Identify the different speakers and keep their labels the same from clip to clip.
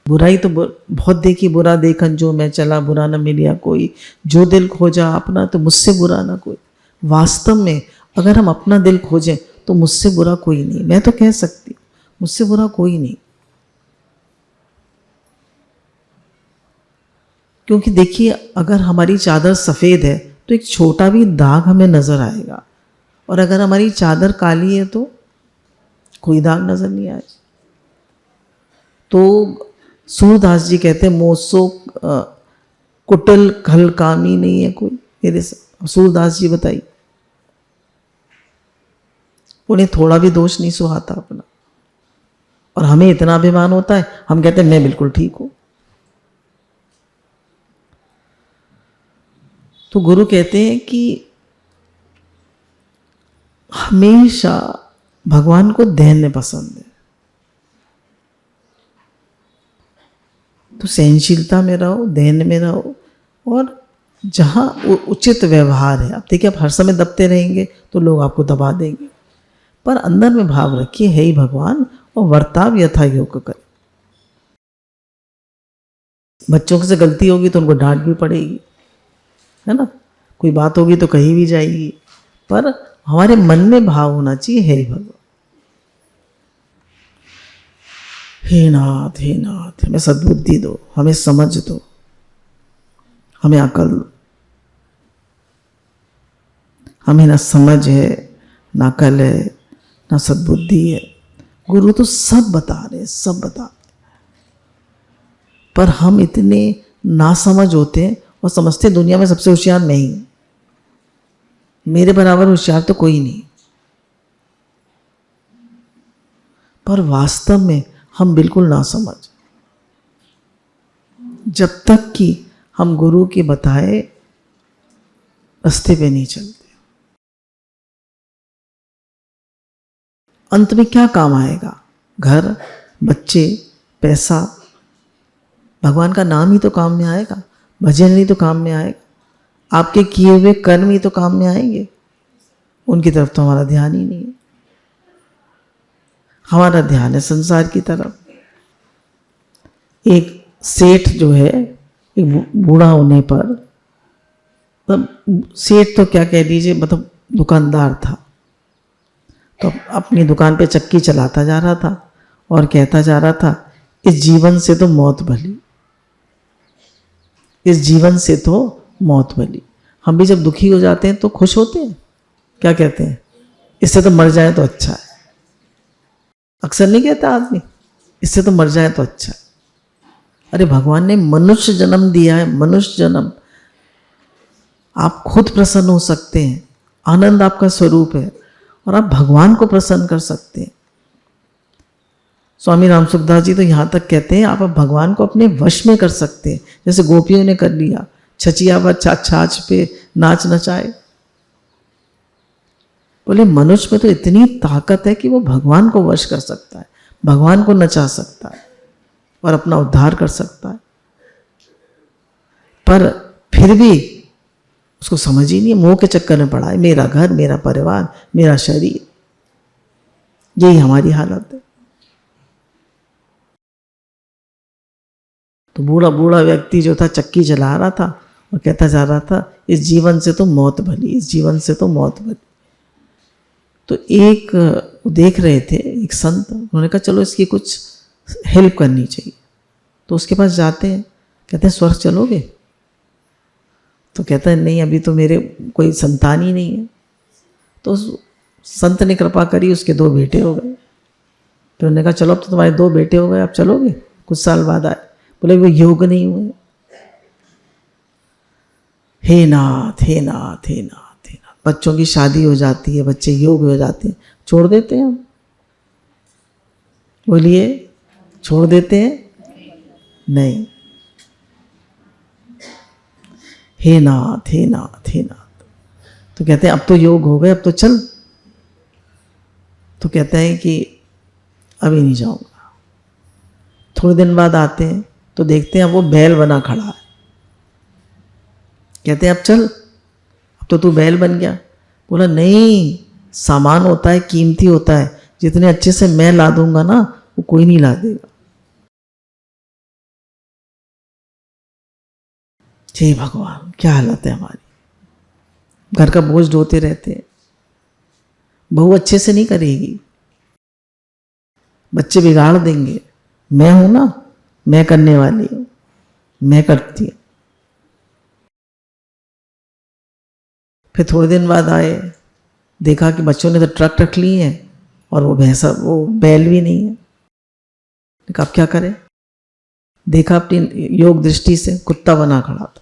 Speaker 1: बुराई तो बहुत देखी, बुरा देखन जो मैं चला, बुरा न मिलिया कोई, जो दिल खोजा अपना तो मुझसे बुरा ना कोई। वास्तव में अगर हम अपना दिल खोजें तो मुझसे बुरा कोई नहीं। मैं तो कह सकती हूँ मुझसे बुरा कोई नहीं। क्योंकि देखिए, अगर हमारी चादर सफ़ेद है तो एक छोटा भी दाग हमें नज़र आएगा, और अगर हमारी चादर काली है तो कोई दाग नज़र नहीं आएगा। तो सूरदास जी कहते हैं मोसो कुटिल खल कामी नहीं है कोई मेरे से। सूरदास जी बताइए, उन्हें थोड़ा भी दोष नहीं सुहाता अपना, और हमें इतना अभिमान होता है, हम कहते हैं मैं बिल्कुल ठीक हूं। तो गुरु कहते हैं कि हमेशा भगवान को दैन्य पसंद है, तो सहनशीलता में रहो, दैन्य में रहो, और जहाँ उचित व्यवहार है। अब देखिए, आप हर समय दबते रहेंगे तो लोग आपको दबा देंगे, पर अंदर में भाव रखिए हे ही भगवान, और वर्ताव यथा योग करें। बच्चों से गलती होगी तो उनको डांट भी पड़ेगी, है ना, कोई बात होगी तो कही भी जाएगी, पर हमारे मन में भाव होना चाहिए हे भगवान, हे नाथ, हे नाथ, हमें सद्बुद्धि दो, हमें समझ दो, हमें अकल दो। हमें ना समझ है, ना अकल है, ना सद्बुद्धि है। गुरु तो सब बता रहे, सब बता रहे, पर हम इतने नासमझ होते हैं और समझते दुनिया में सबसे होशियार मैं ही, मेरे बराबर होशियार तो कोई नहीं। पर वास्तव में हम बिल्कुल नासमझ, जब तक कि हम गुरु के बताए रास्ते पे नहीं चलते। अंत में क्या काम आएगा? घर, बच्चे, पैसा, भगवान का नाम ही तो काम में आएगा, भजन ही तो काम में आएगा, आपके किए हुए कर्म ही तो काम में आएंगे। उनकी तरफ तो हमारा ध्यान ही नहीं है, हमारा ध्यान है संसार की तरफ। एक सेठ जो है, एक बूढ़ा होने पर, तब सेठ तो क्या कह लीजिए, मतलब दुकानदार था, तो अपनी दुकान पे चक्की चलाता जा रहा था और कहता जा रहा था इस जीवन से तो मौत भली, इस जीवन से तो मौत भली। हम भी जब दुखी हो जाते हैं तो खुश होते हैं, क्या कहते हैं, इससे तो मर जाए तो अच्छा है। अक्सर नहीं कहता आदमी, इससे तो मर जाए तो अच्छा है। अरे भगवान ने मनुष्य जन्म दिया है, मनुष्य जन्म, आप खुद प्रसन्न हो सकते हैं, आनंद आपका स्वरूप है, और आप भगवान को प्रसन्न कर सकते हैं। स्वामी राम सुखदास जी तो यहाँ तक कहते हैं आप भगवान को अपने वश में कर सकते हैं, जैसे गोपियों ने कर लिया, छचिया पर छाछ पे नाच नचाए। बोले मनुष्य में तो इतनी ताकत है कि वो भगवान को वश कर सकता है, भगवान को नचा सकता है और अपना उद्धार कर सकता है, पर फिर भी उसको समझ ही नहीं, मोह के चक्कर में पड़ा है। मेरा घर, मेरा परिवार, मेरा शरीर, यही हमारी हालत है। तो बूढ़ा बूढ़ा व्यक्ति जो था चक्की चला रहा था और कहता जा रहा था इस जीवन से तो मौत भली, इस जीवन से तो मौत भली। तो एक देख रहे थे एक संत, उन्होंने कहा चलो इसकी कुछ हेल्प करनी चाहिए। तो उसके पास जाते हैं, कहते हैं स्वर्ग चलोगे? तो कहता है नहीं, अभी तो मेरे कोई संतान ही नहीं है। तो संत ने कृपा करी, उसके 2 बेटे हो गए। तो उन्होंने कहा चलो अब तो तुम्हारे 2 बेटे हो गए, आप चलोगे? कुछ साल बाद आए, बोले वो योग नहीं हुए। हे नाथ, हे नाथ, हे नाथ, हे नाथ। बच्चों की शादी हो जाती है, बच्चे योग हो जाते हैं, छोड़ देते हैं हम? बोलिए, छोड़ देते हैं? नहीं। हे नाथ, हे नाथ, हे नाथ। तो कहते हैं अब तो योग हो गए, अब तो चल। तो कहते हैं कि अभी नहीं जाऊंगा। थोड़े दिन बाद आते हैं तो देखते हैं वो बैल बना खड़ा है। कहते हैं अब चल, अब तो तू बैल बन गया। बोला नहीं, सामान होता है, कीमती होता है, जितने अच्छे से मैं ला दूंगा ना वो कोई नहीं ला देगा। हे भगवान, क्या हालत है हमारी। घर का बोझ ढोते रहते हैं, बहू अच्छे से नहीं करेगी, बच्चे बिगाड़ देंगे, मैं हूं ना, मैं करने वाली हूं, मैं करती हूं। फिर थोड़े दिन बाद आए, देखा कि बच्चों ने तो ट्रक रख ली है और वो बैल भी नहीं है। अब क्या करें। देखा अपनी योग दृष्टि से, कुत्ता बना खड़ा था।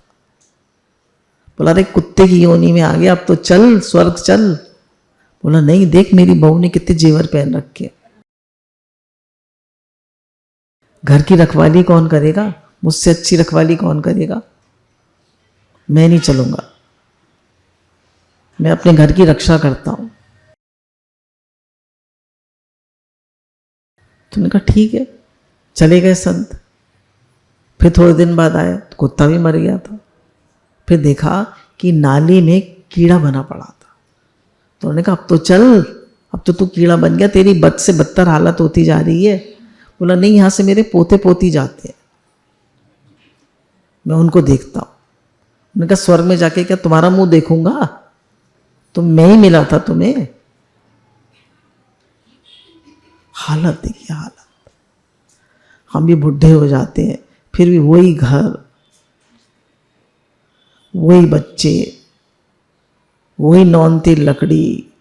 Speaker 1: बोला अरे कुत्ते की योनि में आ गया, अब तो चल स्वर्ग चल। बोला नहीं, देख मेरी बहू ने कितने जेवर पहन रखे। घर की रखवाली कौन करेगा, मुझसे अच्छी रखवाली कौन करेगा। मैं नहीं चलूंगा, मैं अपने घर की रक्षा करता हूं। तुमने कहा ठीक है, चले गए संत। फिर थोड़े दिन बाद आए तो कुत्ता भी मर गया था। फिर देखा कि नाली में कीड़ा बना पड़ा था। तो उन्होंने कहा अब तो चल, अब तो तू कीड़ा बन गया, तेरी बद से बदतर हालत होती जा रही है। बोला नहीं, यहां से मेरे पोते पोती जाते हैं, मैं उनको देखता हूं। उन्होंने कहा स्वर्ग में जाके क्या तुम्हारा मुंह देखूंगा, तो मैं ही मिला था तुम्हें। हालत देखिए, हालत। हम भी बुढ़े हो जाते हैं, फिर भी वही घर, वही बच्चे, वही नौनती लकड़ी,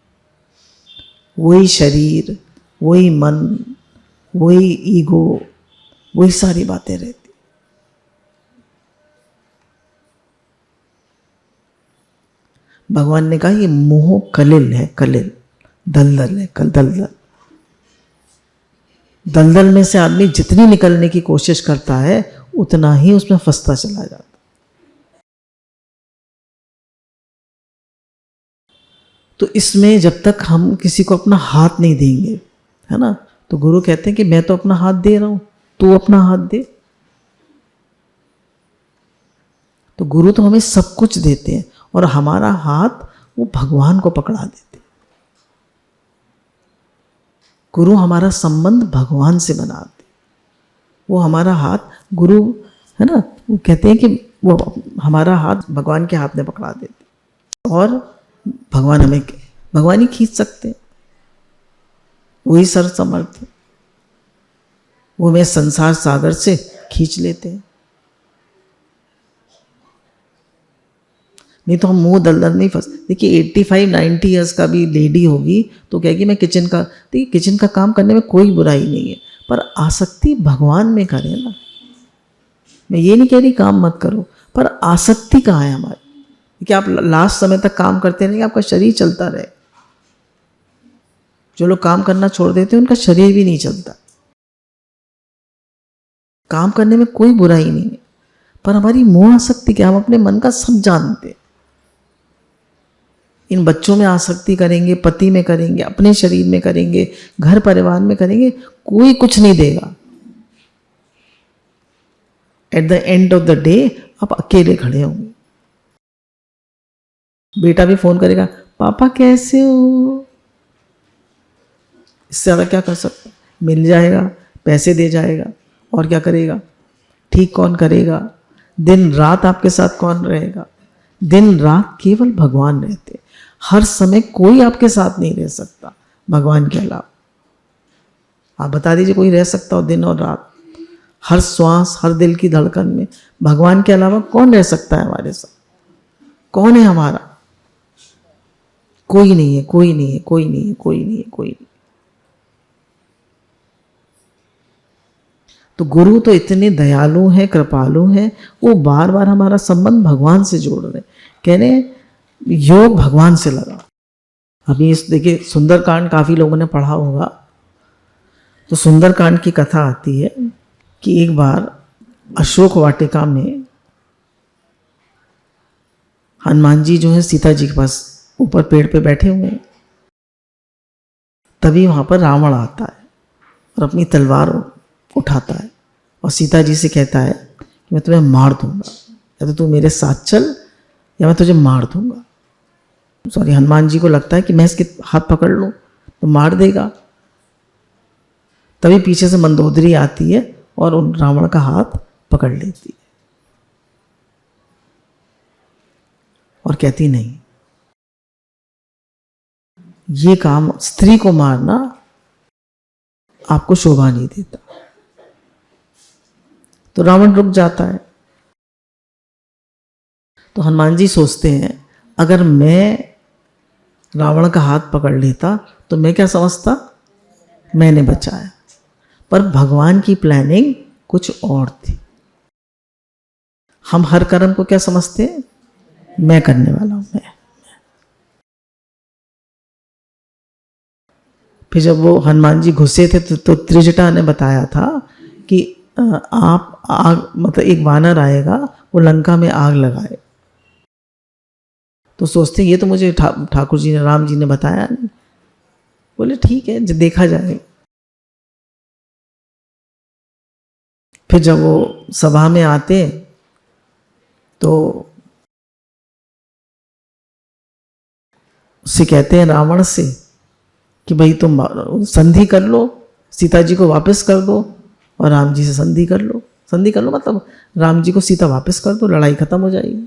Speaker 1: वही शरीर, वही मन, वही ईगो, वही सारी बातें रहती। भगवान ने कहा ये मोह कलिल है, कलिल, दलदल है, दलदल। दलदल में से आदमी जितनी निकलने की कोशिश करता है उतना ही उसमें फंसता चला जाता। तो इसमें जब तक हम किसी को अपना हाथ नहीं देंगे, है ना, तो गुरु कहते हैं कि मैं तो अपना हाथ दे रहा हूं, तू अपना हाथ दे। तो गुरु तो हमें सब कुछ देते हैं और हमारा हाथ वो भगवान को पकड़ा देते। गुरु हमारा संबंध भगवान से बनाते, वो हमारा हाथ गुरु, है ना, वो कहते हैं कि वो हमारा हाथ भगवान के हाथ में पकड़ा देते और भगवान ही खींच सकते हैं। वही सर्व समर्थ, वो हमें संसार सागर से खींच लेते हैं। नहीं तो हम मुंह दलदल नहीं फंस। देखिए 85-90 ईयर्स का भी लेडी होगी तो कहेगी मैं किचन का, देखिए किचन का काम करने में कोई बुराई नहीं है, पर आसक्ति भगवान में करें ना। मैं ये नहीं कह रही काम मत करो, पर आसक्ति कहाँ है हमारी कि आप लास्ट समय तक काम करते रहेंगे, आपका शरीर चलता रहे। जो लोग काम करना छोड़ देते हैं उनका शरीर भी नहीं चलता। काम करने में कोई बुराई नहीं है, पर हमारी मोह आसक्ति क्या, हम अपने मन का सब जानते हैं। इन बच्चों में आसक्ति करेंगे, पति में करेंगे, अपने शरीर में करेंगे, घर परिवार में करेंगे, कोई कुछ नहीं देगा। At the end of the day आप अकेले खड़े होंगे। बेटा भी फोन करेगा पापा कैसे हो, इससे ज़्यादा क्या कर सकता। मिल जाएगा, पैसे दे जाएगा, और क्या करेगा। ठीक कौन करेगा, दिन रात आपके साथ कौन रहेगा। दिन रात केवल भगवान रहते, हर समय कोई आपके साथ नहीं रह सकता भगवान के अलावा। आप बता दीजिए कोई रह सकता हो दिन और रात, हर श्वास, हर दिल की धड़कन में भगवान के अलावा कौन रह सकता है हमारे साथ। कौन है हमारा, कोई नहीं है, कोई नहीं है, कोई नहीं है, कोई नहीं है, कोई नहीं। तो गुरु तो इतने दयालु हैं, कृपालु हैं, वो बार बार हमारा संबंध भगवान से जोड़ रहे, कह रहे योग भगवान से लगा। अभी इस देखिए सुंदरकांड काफी लोगों ने पढ़ा होगा। तो सुंदरकांड की कथा आती है कि एक बार अशोक वाटिका में हनुमान जी जो है सीता जी के पास ऊपर पेड़ पे बैठे हुए हैं। तभी वहां पर रावण आता है और अपनी तलवार उठाता है और सीता जी से कहता है कि मैं तुम्हें मार दूंगा, या तो तू मेरे साथ चल या मैं तुझे मार दूंगा। सॉरी, हनुमान जी को लगता है कि मैं इसके हाथ पकड़ लूं तो मार देगा। तभी पीछे से मंदोदरी आती है और उन रावण का हाथ पकड़ लेती है। और कहती नहीं, ये काम स्त्री को मारना आपको शोभा नहीं देता। तो रावण रुक जाता है। तो हनुमान जी सोचते हैं, अगर मैं रावण का हाथ पकड़ लेता तो मैं क्या समझता, मैंने बचाया। पर भगवान की प्लानिंग कुछ और थी। हम हर कर्म को क्या समझते हैं, मैं करने वाला हूं, मैं। फिर जब वो हनुमान जी घुसे थे तो त्रिजटा ने बताया था कि आप आग, मतलब एक वानर आएगा, वो लंका में आग लगाए। तो सोचते ये तो मुझे ठाकुर जी ने, राम जी ने बताया नहीं। बोले ठीक है, देखा जाए। फिर जब वो सभा में आते तो उससे कहते हैं रावण से कि भाई तुम संधि कर लो, सीता जी को वापस कर दो और राम जी से संधि कर लो। संधि कर लो मतलब राम जी को सीता वापस कर दो, लड़ाई खत्म हो जाएगी।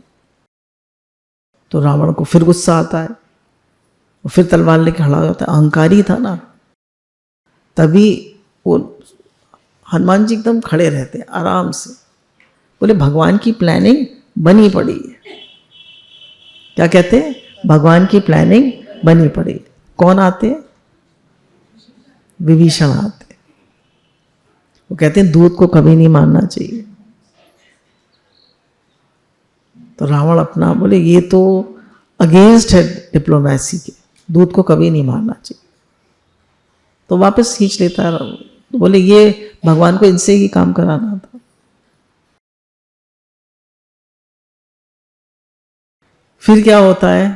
Speaker 1: तो रावण को फिर गुस्सा आता है, वो फिर तलवार लेके खड़ा हो जाता है। अहंकारी था ना। तभी वो हनुमान जी एकदम खड़े रहते हैं आराम से। बोले भगवान की प्लानिंग बनी पड़ी है। क्या कहते हैं, भगवान की प्लानिंग बनी पड़ी है। कौन आते हैं, विभीषण आते हैं। वो कहते हैं दूध को कभी नहीं मारना चाहिए। तो रावण अपना बोले ये तो अगेंस्ट है डिप्लोमेसी के, दूध को कभी नहीं मारना चाहिए। तो वापस खींच लेता है। तो बोले ये भगवान को इनसे ही काम कराना था। फिर क्या होता है,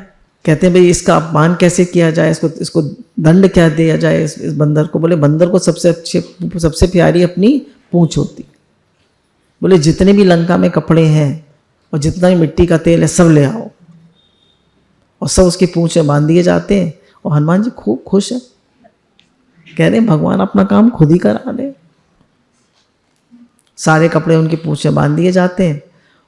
Speaker 1: कहते हैं भाई इसका अपमान कैसे किया जाए, इसको दंड क्या दिया जाए इस बंदर को। बोले बंदर को सबसे प्यारी अपनी पूंछ होती। बोले जितने भी लंका में कपड़े हैं और जितना भी मिट्टी का तेल है सब ले आओ, और सब उसकी पूंछ में बांध दिए जाते हैं। और हनुमान जी खूब खुश है, कह रहे हैं भगवान अपना काम खुद ही करा दे। सारे कपड़े उनकी पूंछ में बांध दिए जाते हैं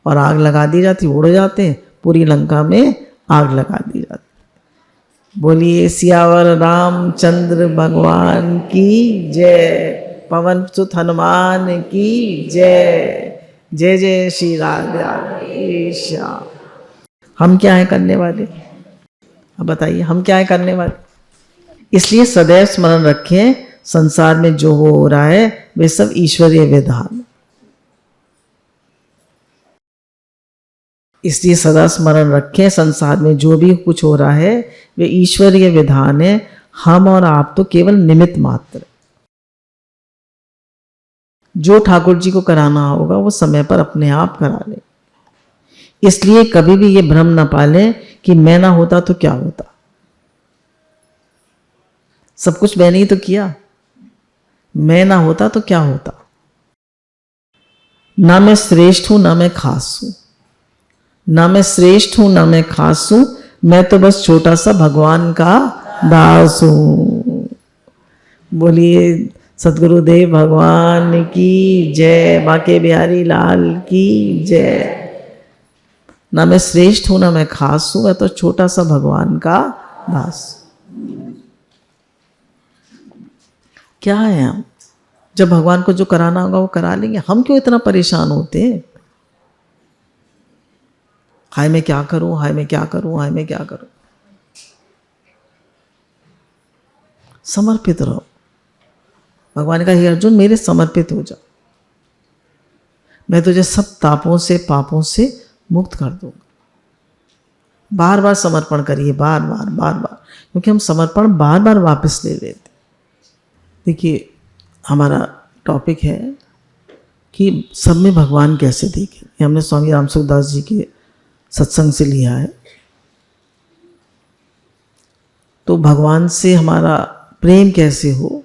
Speaker 1: और आग लगा दी जाती, उड़ जाते हैं। पूरी लंका में आग लगा दी जाती। बोलिए सियावर रामचंद्र भगवान की जय, पवन सुत हनुमान की जय। जय जय श्री राधे श्याम। हम क्या है करने वाले, अब बताइए हम क्या है करने वाले। इसलिए सदैव स्मरण रखें, संसार में जो हो रहा है वे सब ईश्वरीय विधान। इसलिए सदा स्मरण रखें, संसार में जो भी कुछ हो रहा है वे ईश्वरीय विधान है। हम और आप तो केवल निमित्त मात्र। जो ठाकुर जी को कराना होगा वो समय पर अपने आप करा ले। इसलिए कभी भी ये भ्रम न पालें कि मैं ना होता तो क्या होता। सब कुछ मैंने ही तो किया, मैं ना होता तो क्या होता। ना मैं श्रेष्ठ हूं ना मैं खास हूं, ना मैं श्रेष्ठ हूं ना मैं खास हूं, मैं तो बस छोटा सा भगवान का दास हूं। बोलिए सदगुरुदेव भगवान की जय, बाके बिहारी लाल की जय। ना मैं श्रेष्ठ हूं ना मैं खास हूं, मैं तो छोटा सा भगवान का दास। क्या है हम, जब भगवान को जो कराना होगा वो करा लेंगे। हम क्यों इतना परेशान होते हैं, हाय मैं क्या करूं, हाय मैं क्या करूं, हाय मैं क्या करूं। समर्पित रहो। भगवान ने कहा हे अर्जुन मेरे समर्पित हो जा, मैं तुझे सब तापों से पापों से मुक्त कर दूंगा। बार बार समर्पण करिए, बार बार बार बार, क्योंकि हम समर्पण बार बार वापस ले लेते। देखिए हमारा टॉपिक है कि सब में भगवान कैसे देखें। ये हमने स्वामी राम सुखदास जी के सत्संग से लिया है। तो भगवान से हमारा प्रेम कैसे हो,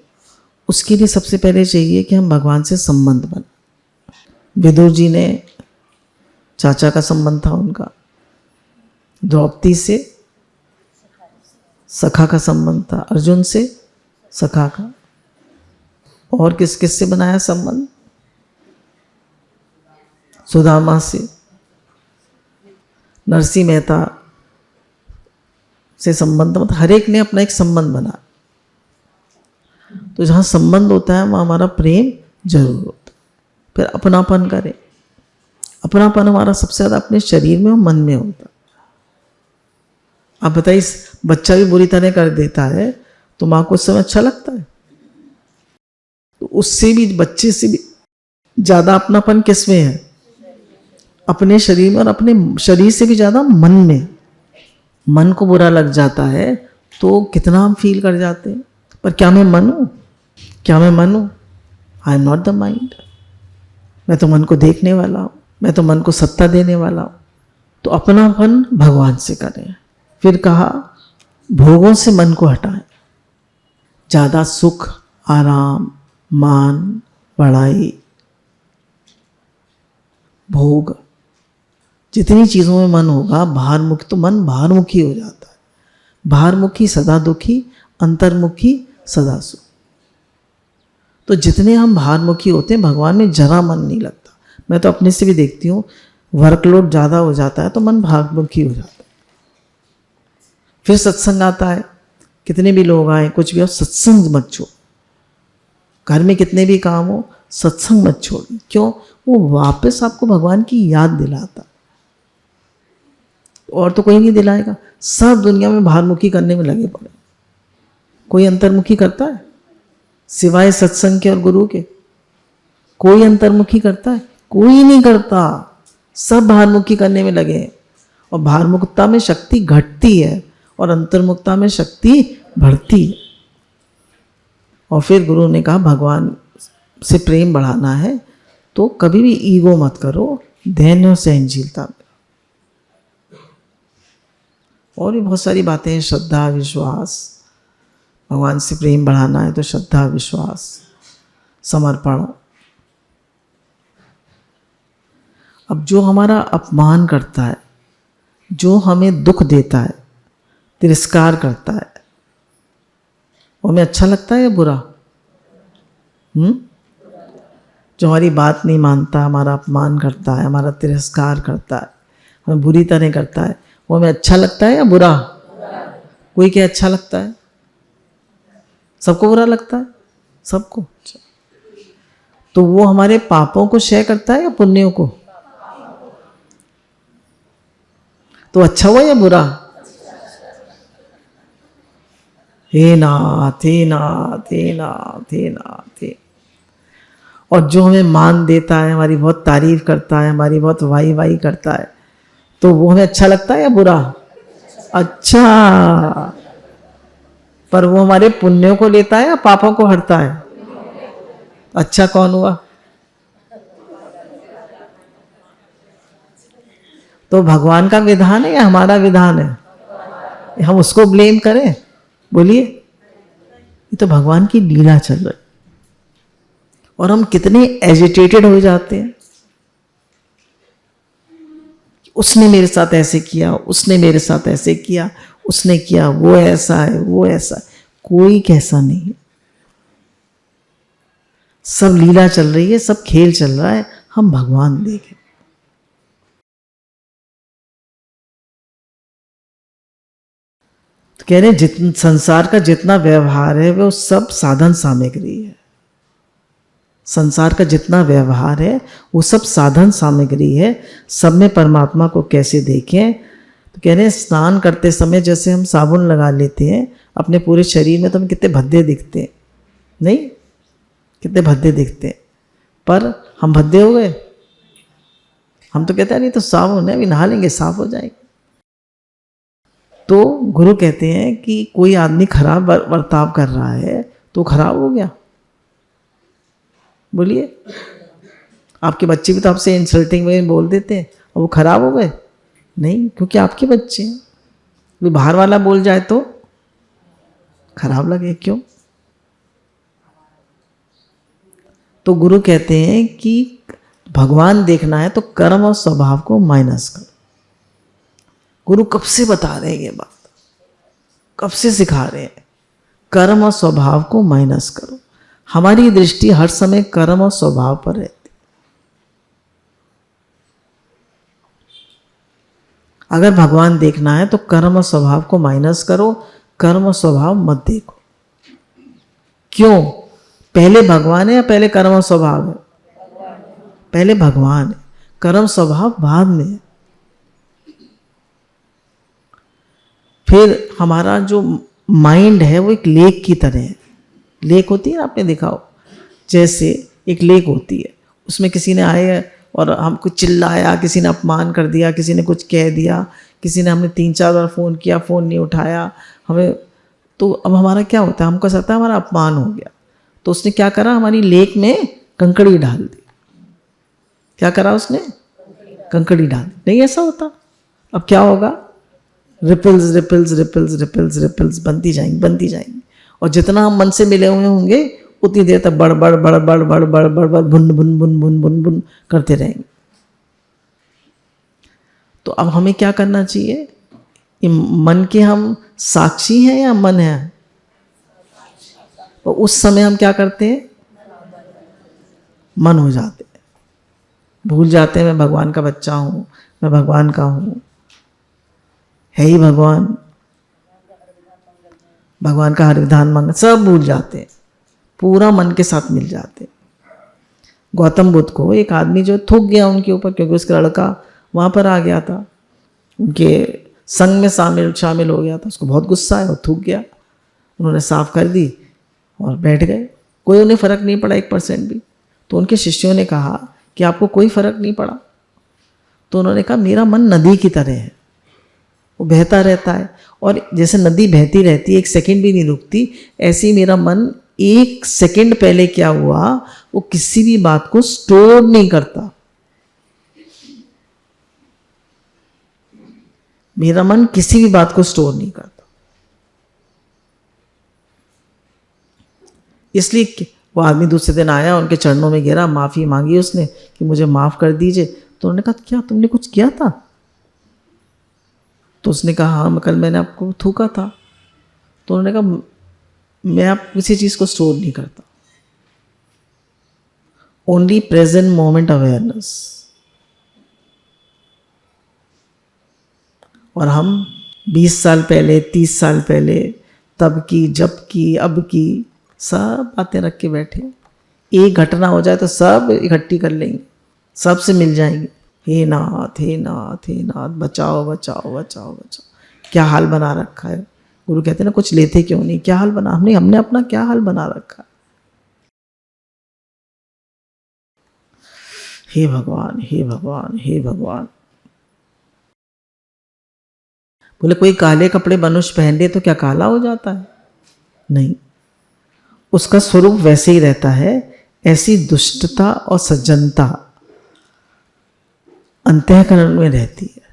Speaker 1: उसके लिए सबसे पहले चाहिए कि हम भगवान से संबंध बनाएं। विदुर जी ने चाचा का संबंध था उनका, द्रौपदी से सखा का संबंध था, अर्जुन से सखा का, और किस किस से बनाया संबंध, सुदामा से, नरसिंह मेहता से संबंध, मतलब हर एक ने अपना एक संबंध बना। तो जहाँ संबंध होता है वहाँ हमारा प्रेम जरूर होता है। फिर अपनापन करें। अपनापन हमारा सबसे ज़्यादा अपने शरीर में और मन में होता है। आप बताइए, बच्चा भी बुरी तरह कर देता है तो माँ को उस समय अच्छा लगता है? तो उससे भी, बच्चे से भी ज़्यादा अपनापन किस में है? अपने शरीर में, और अपने शरीर से भी ज़्यादा मन में। मन को बुरा लग जाता है तो कितना हम फील कर जाते हैं, पर क्या मैं मन हूँ? क्या मैं मन हूँ? I am not the mind. मैं तो मन को देखने वाला हूँ, मैं तो मन को सत्ता देने वाला हूँ। तो अपनापन भगवान से करें। फिर कहा भोगों से मन को हटाएं। ज़्यादा सुख, आराम, मान, बड़ाई, भोग, जितनी चीज़ों में मन होगा भारमुखी, तो मन भारमुखी हो जाता है। भारमुखी सदा दुखी, अंतर्मुखी सदा सुख। तो जितने हम भारमुखी होते हैं भगवान में जरा मन नहीं लगता। मैं तो अपने से भी देखती हूँ, वर्कलोड ज़्यादा हो जाता है तो मन भारमुखी हो जाता है। फिर सत्संग आता है, कितने भी लोग आए, कुछ भी हो, सत्संग मत छोड़। घर में कितने भी काम हो, सत्संग मत छोड़। क्यों? वो वापस आपको भगवान की याद दिलाता। और तो कोई नहीं दिलाएगा। सब दुनिया में भारमुखी करने में लगे पड़े, कोई अंतर्मुखी करता है? सिवाय सत्संग के और गुरु के कोई अंतर्मुखी करता है? कोई नहीं करता। सब भारमुखी करने में लगे हैं। और भारमुखता में शक्ति घटती है और अंतर्मुखता में शक्ति बढ़ती है। और फिर गुरु ने कहा भगवान से प्रेम बढ़ाना है तो कभी भी ईगो मत करो, धैर्य और सहनशीलता में। और भी बहुत सारी बातें हैं, श्रद्धा, विश्वास। भगवान से प्रेम बढ़ाना है तो श्रद्धा, विश्वास, समर्पण। अब जो हमारा अपमान करता है, जो हमें दुख देता है, तिरस्कार करता है, वो हमें अच्छा लगता है या बुरा? जो हमारी बात नहीं मानता, हमारा अपमान करता है, हमारा तिरस्कार करता है, हमें बुरी तरह करता है, वो हमें अच्छा लगता है या बुरा? कोई क्या अच्छा लगता है? सबको बुरा लगता है, सबको। तो वो हमारे पापों को क्षय करता है या पुण्यों को? तो अच्छा हुआ या बुरा? हे नाथ, हे नाथ, हे नाथ, हे नाथ, हे। और जो हमें मान देता है, हमारी बहुत तारीफ करता है, हमारी बहुत वाई वाई करता है, तो वो हमें अच्छा लगता है या बुरा? अच्छा। पर वो हमारे पुण्यों को लेता है या पापों को हरता है? अच्छा कौन हुआ? तो भगवान का विधान है या हमारा विधान है? हम उसको ब्लेम करें? बोलिए। ये तो भगवान की लीला चल रही। और हम कितने एजिटेटेड हो जाते हैं, उसने मेरे साथ ऐसे किया, उसने मेरे साथ ऐसे किया, उसने किया, वो ऐसा है, वो ऐसा है। कोई कैसा नहीं है। सब लीला चल रही है, सब खेल चल रहा है, हम भगवान देखें। तो कह रहे हैं जितना संसार का जितना व्यवहार है वो सब साधन सामग्री है। संसार का जितना व्यवहार है वो सब साधन सामग्री है। सब में परमात्मा को कैसे देखें? तो कह रहे हैं स्नान करते समय जैसे हम साबुन लगा लेते हैं अपने पूरे शरीर में, तो हम कितने भद्दे दिखते हैं, नहीं? कितने भद्दे दिखते हैं। पर हम भद्दे हो गए? हम तो कहते हैं नहीं तो साबुन है, अभी नहा लेंगे साफ हो जाएंगे। तो गुरु कहते हैं कि कोई आदमी खराब बर्ताव कर रहा है तो खराब हो गया? बोलिए। आपके बच्चे भी तो आपसे इंसल्टिंग में बोल देते हैं और वो खराब हो गए? नहीं, क्योंकि आपके बच्चे हैं। कोई बाहर वाला बोल जाए तो खराब लगे, क्यों? तो गुरु कहते हैं कि भगवान देखना है तो कर्म और स्वभाव को माइनस करो। गुरु कब से बता रहे हैं ये बात, कब से सिखा रहे हैं? कर्म और स्वभाव को माइनस करो। हमारी दृष्टि हर समय कर्म और स्वभाव पर रहती। अगर भगवान देखना है तो कर्म और स्वभाव को माइनस करो, कर्म और स्वभाव मत देखो। क्यों? पहले भगवान है या पहले कर्म और स्वभाव है? पहले भगवान है, कर्म स्वभाव बाद में है। फिर हमारा जो माइंड है वो एक लेक की तरह है। लेक होती है ना, आपने देखा हो, जैसे एक लेक होती है, उसमें किसी ने आए और हमको चिल्लाया, किसी ने अपमान कर दिया, किसी ने कुछ कह दिया, किसी ने, हमने 3-4 बार फ़ोन किया, फ़ोन नहीं उठाया हमें, तो अब हमारा क्या होता है, हमको लगता है हमारा अपमान हो गया। तो उसने क्या करा, हमारी लेक में कंकड़ी डाल दी। क्या करा उसने? कंकड़ी डाल दी। नहीं ऐसा होता। अब क्या होगा? Ripples ripples ripples ripples ripples बनती जाएंगी, बनती जाएंगी, और जितना हम मन से मिले हुए होंगे उतनी देर तक बड़ बड़ बड़ बड़ बड़ बड़ बड़ बड़ बुन बुन बुन बुन बुन बुन करते रहेंगे। तो अब हमें क्या करना चाहिए? मन के हम साक्षी हैं या मन है? तो उस समय हम क्या करते हैं? मन हो जाते हैं, भूल जाते हैं मैं भगवान का बच्चा हूं, मैं भगवान का हूं, है ही भगवान, भगवान का हर विधान मंगल, सब भूल जाते हैं, पूरा मन के साथ मिल जाते हैं। गौतम बुद्ध को एक आदमी जो थूक गया उनके ऊपर, क्योंकि उसका लड़का वहाँ पर आ गया था, उनके संग में शामिल हो गया था, उसको बहुत गुस्सा आया और थूक गया। उन्होंने साफ कर दी और बैठ गए, कोई उन्हें फ़र्क नहीं पड़ा 1% भी। तो उनके शिष्यों ने कहा कि आपको कोई फ़र्क नहीं पड़ा? तो उन्होंने कहा मेरा मन नदी की तरह है, वो बहता रहता है, और जैसे नदी बहती रहती है, 1 सेकंड भी नहीं रुकती, ऐसे ही मेरा मन 1 सेकंड पहले क्या हुआ वो किसी भी बात को स्टोर नहीं करता। मेरा मन किसी भी बात को स्टोर नहीं करता। इसलिए वो आदमी दूसरे दिन आया, उनके चरणों में गिरा, माफ़ी मांगी उसने कि मुझे माफ़ कर दीजिए। तो उन्होंने कहा क्या तुमने कुछ किया था? तो उसने कहा हाँ, कल मैंने आपको थूका था। तो उन्होंने कहा मैं आप किसी चीज़ को स्टोर नहीं करता, ओनली प्रेजेंट मोमेंट अवेयरनेस। और हम 20 साल पहले, 30 साल पहले, तब की, जब की, अब की, सब बातें रख के बैठे। एक घटना हो जाए तो सब इकट्ठी कर लेंगे, सबसे मिल जाएंगे, हे नाथ हे नाथ हे नाथ, बचाओ बचाओ बचाओ बचाओ। क्या हाल बना रखा है। गुरु कहते हैं ना कुछ लेते क्यों नहीं, क्या हाल बना, हमने अपना क्या हाल बना रखा है। हे भगवान हे भगवान हे भगवान। बोले कोई काले कपड़े मनुष्य पहन ले तो क्या काला हो जाता है? नहीं, उसका स्वरूप वैसे ही रहता है। ऐसी दुष्टता और सज्जनता अंतःकरण में रहती है।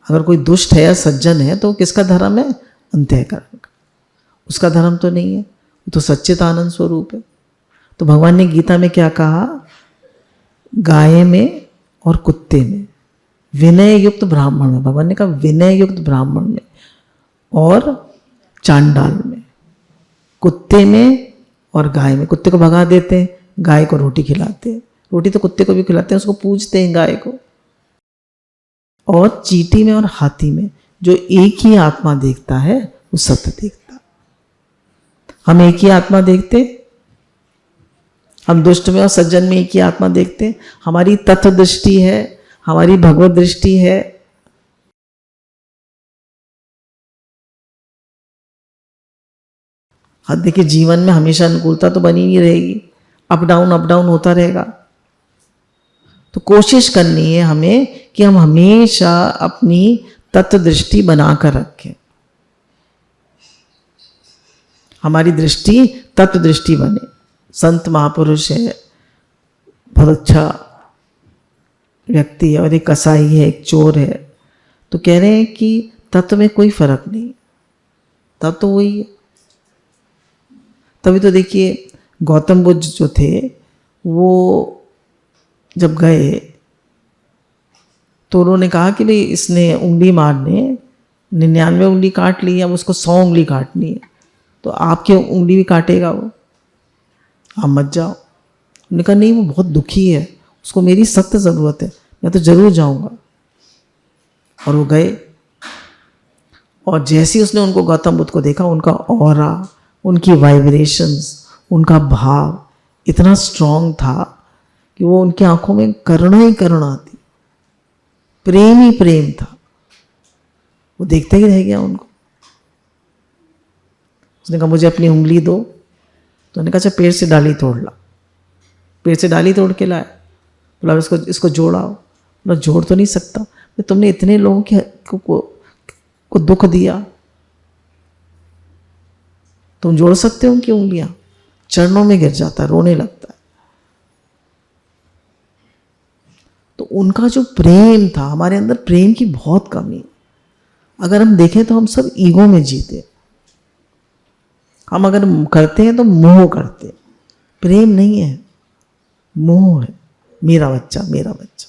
Speaker 1: अगर कोई दुष्ट है या सज्जन है तो किसका धर्म है? अंतःकरण का। उसका धर्म तो नहीं है, वो तो सच्चिदानंद स्वरूप है। तो भगवान ने गीता में क्या कहा? गाय में और कुत्ते में, विनय युक्त ब्राह्मण में, भगवान ने कहा विनय युक्त ब्राह्मण में और चांडाल में, कुत्ते में और गाय में। कुत्ते को भगा देते हैं, गाय को रोटी खिलाते हैं, रोटी तो कुत्ते को भी खिलाते हैं, उसको पूजते हैं गाय को। और चींटी में और हाथी में, जो एक ही आत्मा देखता है वो सत्य देखता। हम एक ही आत्मा देखते, हम दुष्ट में और सज्जन में एक ही आत्मा देखते। हमारी तत्व दृष्टि है, हमारी भगवत दृष्टि है। हाँ देखिए, जीवन में हमेशा अनुकूलता तो बनी नहीं रहेगी, अप डाउन होता रहेगा। तो कोशिश करनी है हमें कि हम हमेशा अपनी तत्व दृष्टि बनाकर रखें, हमारी दृष्टि तत्व दृष्टि बने। संत महापुरुष है, बहुत अच्छा व्यक्ति है, और एक कसाई है, एक चोर है, तो कह रहे हैं कि तत्व में कोई फर्क नहीं, तब तो वही है। तभी तो देखिए गौतम बुद्ध जो थे वो जब गए तो उन्होंने कहा कि भाई इसने उंगली मारने 99 उंगली काट ली, अब उसको 100 उंगली काटनी है, तो आपकी उंगली भी काटेगा वो, आप मत जाओ। उन्होंने कहा नहीं, वो बहुत दुखी है, उसको मेरी सख्त ज़रूरत है, मैं तो ज़रूर जाऊंगा। और वो गए। और जैसे ही उसने उनको गौतम बुद्ध को देखा, उनका ऑरा, उनकी वाइब्रेशंस, उनका भाव इतना स्ट्रांग था कि वो उनकी आंखों में करुणा ही करुणा थी, प्रेम ही प्रेम था। वो देखते ही रह गया उनको। उसने कहा मुझे अपनी उंगली दो। तो उन्होंने कहा अच्छा पेड़ से डाली तोड़ ला। पेड़ से डाली तोड़ के लाया। बोला इसको जोड़ाओ। बोला जोड़ तो नहीं सकता, तुमने इतने लोगों को दुख दिया, तुम जोड़ सकते हो उनकी उंगलियां? चरणों में गिर जाता है, रोने लगता है। तो उनका जो प्रेम था, हमारे अंदर प्रेम की बहुत कमी। अगर हम देखें तो हम सब ईगो में जीते। हम अगर करते हैं तो मोह करते, प्रेम नहीं है, मोह है। मेरा बच्चा, मेरा बच्चा।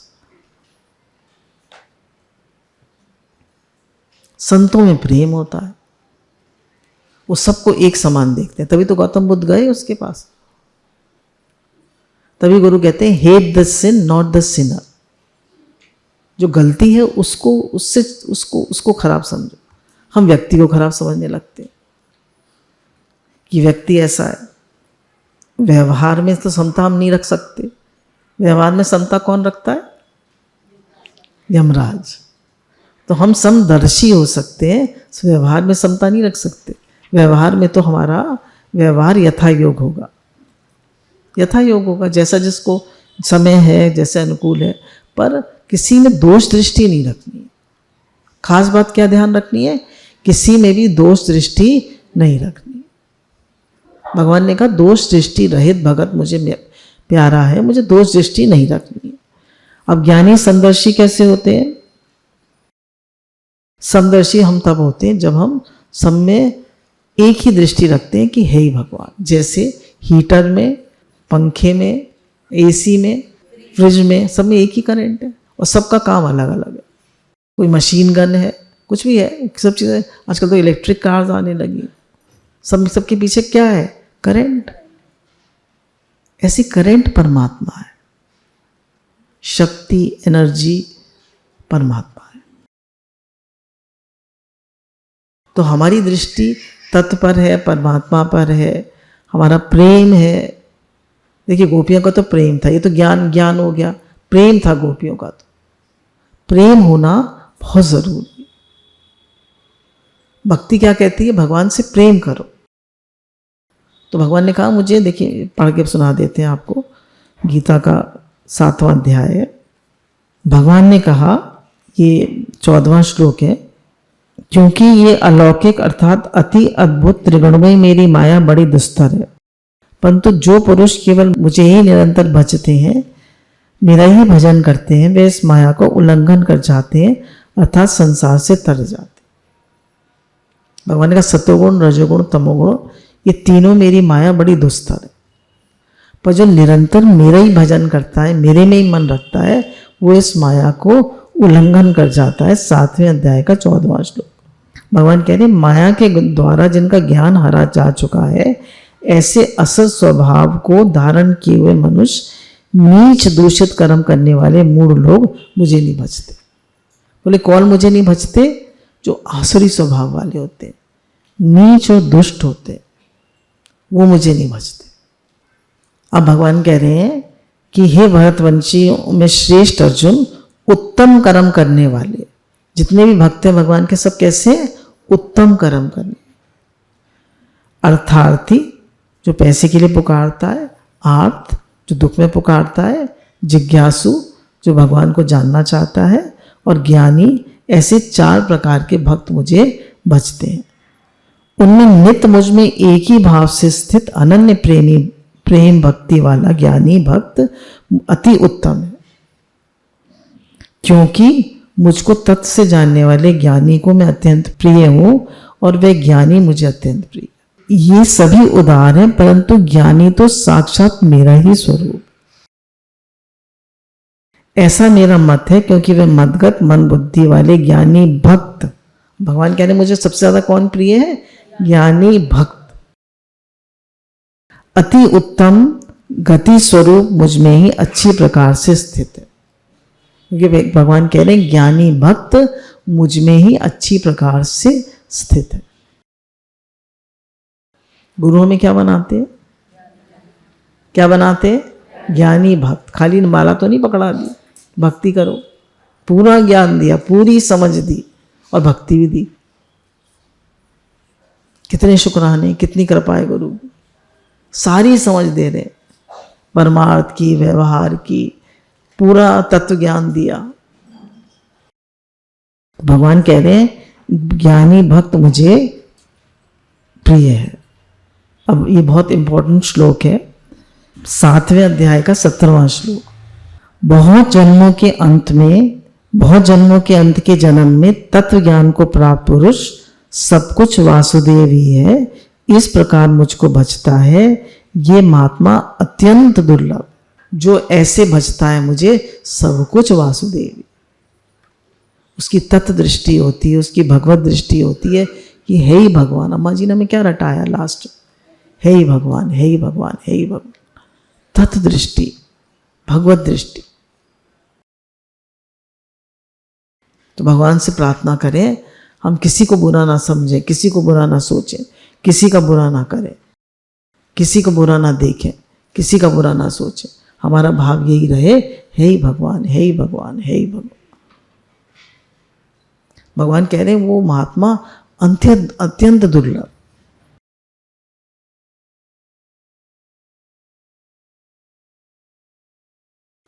Speaker 1: संतों में प्रेम होता है, वो सबको एक समान देखते हैं। तभी तो गौतम बुद्ध गए उसके पास। तभी गुरु कहते हैं hate the sin not the sinner. जो गलती है उसको खराब समझो। हम व्यक्ति को खराब समझने लगते हैं कि व्यक्ति ऐसा है। व्यवहार में तो समता हम नहीं रख सकते। व्यवहार में समता कौन रखता है? यमराज। तो हम समदर्शी हो सकते हैं, व्यवहार में समता नहीं रख सकते। व्यवहार में तो हमारा व्यवहार यथा योग होगा, यथा योग होगा, जैसा जिसको समय है, जैसे अनुकूल है। पर किसी में दोष दृष्टि नहीं रखनी है। खास बात क्या ध्यान रखनी है? किसी में भी दोष दृष्टि नहीं रखनी। भगवान ने कहा दोष दृष्टि रहित भगत मुझे प्यारा है, मुझे दोष दृष्टि नहीं रखनी है। अब ज्ञानी समदर्शी कैसे होते हैं? समदर्शी हम तब होते हैं जब हम सब में एक ही दृष्टि रखते हैं कि हे ही भगवान। जैसे हीटर में, पंखे में, एसी में, फ्रिज में, सब में एक ही करंट है और सबका काम अलग अलग है। कोई मशीन गन है, कुछ भी है, सब चीज़ें। आजकल तो इलेक्ट्रिक कार्स आने लगी। सबके पीछे क्या है? करंट। ऐसी करंट परमात्मा है, शक्ति, एनर्जी परमात्मा है। तो हमारी दृष्टि तत्व पर है, परमात्मा पर है, हमारा प्रेम है। देखिए गोपियों का तो प्रेम था, ये तो ज्ञान हो गया। प्रेम था गोपियों का। तो प्रेम होना बहुत जरूरी। भक्ति क्या कहती है? भगवान से प्रेम करो। तो भगवान ने कहा मुझे, देखिए पढ़ के सुना देते हैं आपको, गीता का 7वां अध्याय है। भगवान ने कहा, ये 14वां श्लोक है, क्योंकि ये अलौकिक अर्थात अति अद्भुत त्रिगुणमयी मेरी माया बड़ी दुस्तर है, परंतु जो पुरुष केवल मुझे ही निरंतर भजते हैं, मेरा ही भजन करते हैं, वे इस माया को उल्लंघन कर जाते हैं, अर्थात संसार से तर जाते। भगवान ने कहा सतोगुण, रजोगुण, तमोगुण, ये तीनों मेरी माया बड़ी दुस्तर है, पर जो निरंतर मेरा ही भजन करता है, मेरे में ही मन रखता है, वो इस माया को उल्लंघन कर जाता है। 7वें अध्याय का 14वां श्लोक। भगवान कह रहे माया के द्वारा जिनका ज्ञान हरा जा चुका है, ऐसे असत स्वभाव को धारण किए हुए मनुष्य नीच दूषित कर्म करने वाले मूढ़ लोग मुझे नहीं भजते। बोले कौन मुझे नहीं भजते? जो आसुरी स्वभाव वाले होते हैं, नीच और दुष्ट होते हैं, वो मुझे नहीं भजते। अब भगवान कह रहे हैं कि हे भरतवंशियों में श्रेष्ठ अर्जुन, उत्तम कर्म करने वाले जितने भी भक्त हैं भगवान के, सब कैसे हैं? उत्तम कर्म करने। अर्थार्थी जो पैसे के लिए पुकारता है, आर्त जो दुख में पुकारता है, जिज्ञासु जो भगवान को जानना चाहता है, और ज्ञानी, ऐसे 4 प्रकार के भक्त मुझे भजते हैं। उनमें नित्य मुझ में एक ही भाव से स्थित अनन्य प्रेम भक्ति वाला ज्ञानी भक्त अति उत्तम है, क्योंकि मुझको तत्व से जानने वाले ज्ञानी को मैं अत्यंत प्रिय हूं और वह ज्ञानी मुझे अत्यंत प्रिय। ये सभी उदार हैं, परंतु ज्ञानी तो साक्षात मेरा ही स्वरूप। ऐसा मेरा मत है, क्योंकि वह मदगत मन बुद्धि वाले ज्ञानी भक्त, भगवान कह रहे मुझे सबसे ज्यादा कौन प्रिय है? ज्ञानी भक्त अति उत्तम गति स्वरूप मुझ में ही अच्छी प्रकार से स्थित है। क्योंकि भगवान कह रहे हैं ज्ञानी भक्त मुझ में ही अच्छी प्रकार से स्थित है। गुरु हमें क्या बनाते हैं? क्या बनाते हैं? ज्ञानी भक्त। खाली माला तो नहीं पकड़ा दी, भक्ति करो। पूरा ज्ञान दिया, पूरी समझ दी और भक्ति भी दी। कितने शुक्राने, कितनी कृपा है गुरु की। सारी समझ दे रहे, परमार्थ की, व्यवहार की, पूरा तत्व ज्ञान दिया। भगवान कह रहे हैं ज्ञानी भक्त मुझे प्रिय है। अब ये बहुत इंपॉर्टेंट श्लोक है, 7वें अध्याय का 17वां श्लोक। बहुत जन्मों के अंत के जन्म में तत्व ज्ञान को प्राप्त पुरुष सब कुछ वासुदेव ही है, इस प्रकार मुझको भजता है। ये महात्मा अत्यंत दुर्लभ, जो ऐसे भजता है मुझे, सब कुछ वासुदेव। उसकी तत्व दृष्टि होती है, उसकी भगवत दृष्टि होती है कि है ही भगवान। अम्मा जी ने हमें क्या रटाया लास्ट? है ही भगवान, है ही भगवान, है ही भगवान। तत्व दृष्टि, भगवत दृष्टि। तो भगवान से प्रार्थना करें हम किसी को बुरा ना समझें, किसी को बुरा ना सोचें, किसी का बुरा ना करें, किसी को बुरा ना देखें, किसी का बुरा ना सोचें। हमारा भाव यही रहे, हे ही भगवान, हे ही भगवान, हे ही भगवान। भगवान कह रहे हैं वो महात्मा अत्यंत दुर्लभ।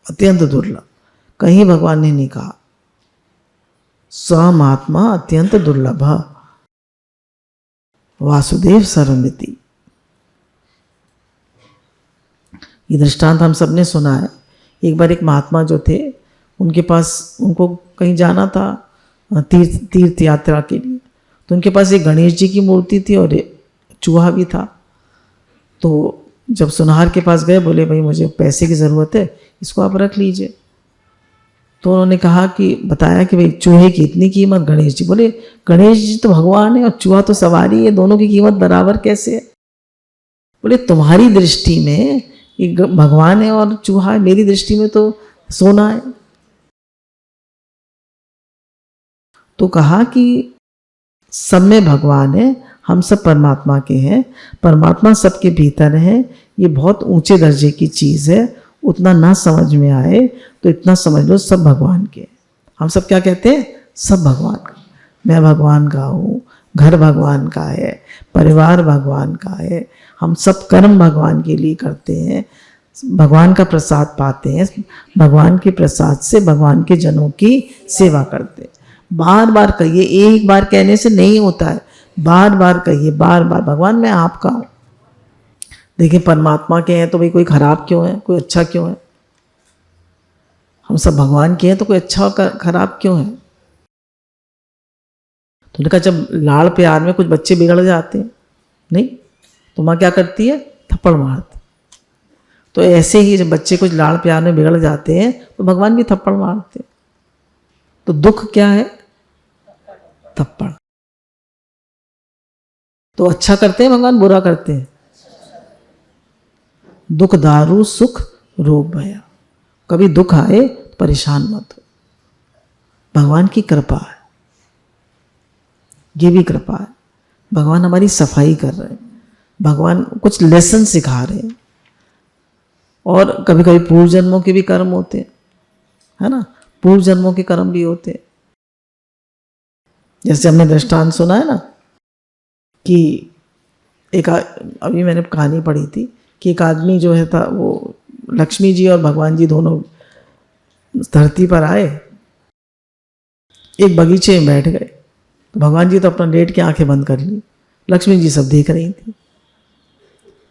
Speaker 1: अत्यंत दुर्लभ, कहीं भगवान ने नहीं कहा। स महात्मा अत्यंत दुर्लभ वासुदेव सर्वमिति। ये दृष्टांत हम सबने सुना है। एक बार एक महात्मा जो थे, उनके पास, उनको कहीं जाना था तीर्थ यात्रा के लिए, तो उनके पास एक गणेश जी की मूर्ति थी और चूहा भी था। तो जब सुनार के पास गए, बोले भाई मुझे पैसे की ज़रूरत है, इसको आप रख लीजिए। तो उन्होंने कहा कि बताया कि भाई चूहे की इतनी कीमत। गणेश जी बोले गणेश जी तो भगवान है और चूहा तो सवारी है, दोनों की कीमत बराबर कैसे है? बोले तुम्हारी दृष्टि में एक भगवान है और चूहा है, मेरी दृष्टि में तो सोना है। तो कहा कि सब में भगवान है, हम सब परमात्मा के हैं, परमात्मा सबके भीतर है। ये बहुत ऊंचे दर्जे की चीज़ है, उतना ना समझ में आए तो इतना समझ लो सब भगवान के। हम सब क्या कहते हैं? सब भगवान का। मैं भगवान का हूँ, घर भगवान का है, परिवार भगवान का है। हम सब कर्म भगवान के लिए करते हैं, भगवान का प्रसाद पाते हैं, भगवान के प्रसाद से भगवान के जनों की सेवा करते हैं। बार बार कहिए, एक बार कहने से नहीं होता है, बार बार कहिए, बार बार भगवान मैं आपका हूँ। देखिए परमात्मा के हैं तो भाई कोई खराब क्यों है, कोई अच्छा क्यों है? हम सब भगवान के हैं तो कोई अच्छा खराब क्यों है? तो उन्होंने कहा जब लाड़ प्यार में कुछ बच्चे बिगड़ जाते हैं, नहीं तो माँ क्या करती है? थप्पड़ मारती। तो ऐसे ही जब बच्चे कुछ लाड़ प्यार में बिगड़ जाते हैं तो भगवान भी थप्पड़ मारते हैं। तो दुख क्या है? थप्पड़। तो अच्छा करते हैं भगवान, बुरा करते हैं? दुख दारू सुख रोग भया। कभी दुख आए तो परेशान मत हो, भगवान की कृपा है, ये भी कृपा है। भगवान हमारी सफाई कर रहे हैं, भगवान कुछ लेसन सिखा रहे हैं। और कभी कभी पूर्व जन्मों के भी कर्म होते हैं, है ना? पूर्व जन्मों के कर्म भी होते हैं। जैसे हमने दृष्टांत सुना है ना कि एक अभी मैंने कहानी पढ़ी थी कि एक आदमी जो है था, वो लक्ष्मी जी और भगवान जी दोनों धरती पर आए, एक बगीचे में बैठ गए। तो भगवान जी तो अपना लेट के आंखें बंद कर ली, लक्ष्मी जी सब देख रही थी।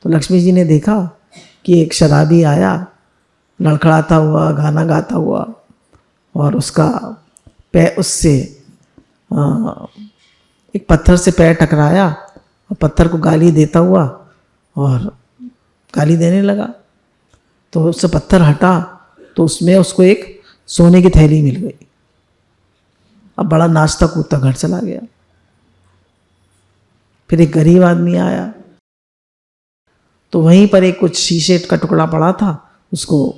Speaker 1: तो लक्ष्मी जी ने देखा कि एक शराबी आया लड़खड़ाता हुआ, गाना गाता हुआ, और उसका पैर उससे एक पत्थर से पैर टकराया और पत्थर को गाली देता हुआ और गाली देने लगा। तो उससे पत्थर हटा तो उसमें उसको एक सोने की थैली मिल गई। अब बड़ा नाचता कूदता घर चला गया। फिर एक गरीब आदमी आया तो वहीं पर एक कुछ शीशे का टुकड़ा पड़ा था, उसको